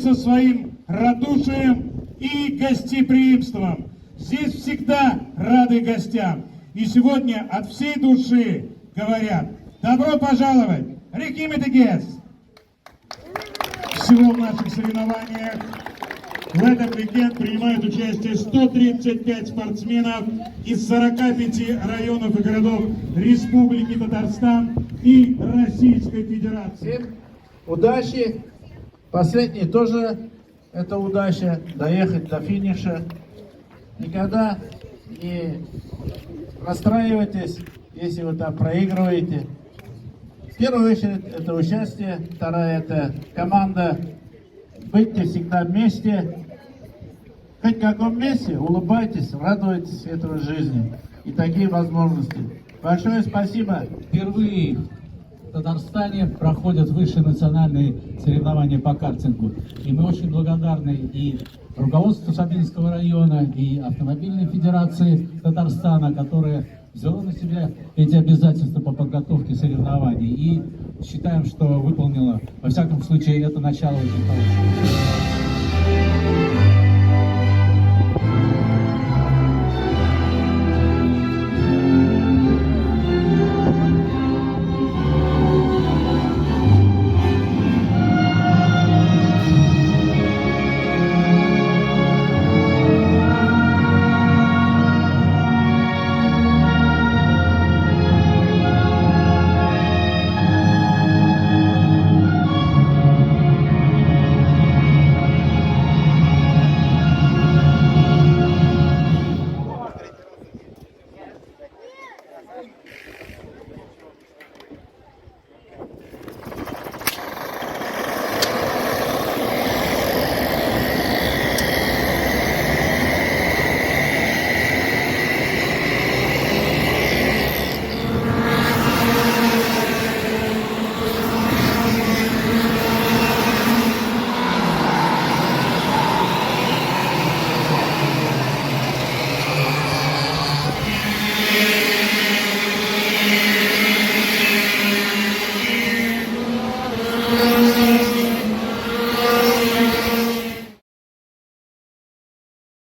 славится своим радушием и гостеприимством. Здесь всегда рады гостям. И сегодня от всей души говорят: добро пожаловать, Реки Метегес! Всего в наших соревнованиях в этот уикенд принимают участие 135 спортсменов из 45 районов и городов Республики Татарстан и Российской Федерации. Всем удачи! Последний тоже это удача, доехать до финиша. Никогда не расстраивайтесь, если вы там проигрываете. В первую очередь это участие, вторая это команда. Будьте всегда вместе. Хоть в каком месте, улыбайтесь, радуйтесь этой жизни и такие возможности. Большое спасибо. Впервые в Татарстане проходят высшие национальные соревнования по картингу. И мы очень благодарны и руководству Сабинского района, и Автомобильной федерации Татарстана, которая взяла на себя эти обязательства по подготовке соревнований. И считаем, что выполнила, во всяком случае, это начало очень хорошее.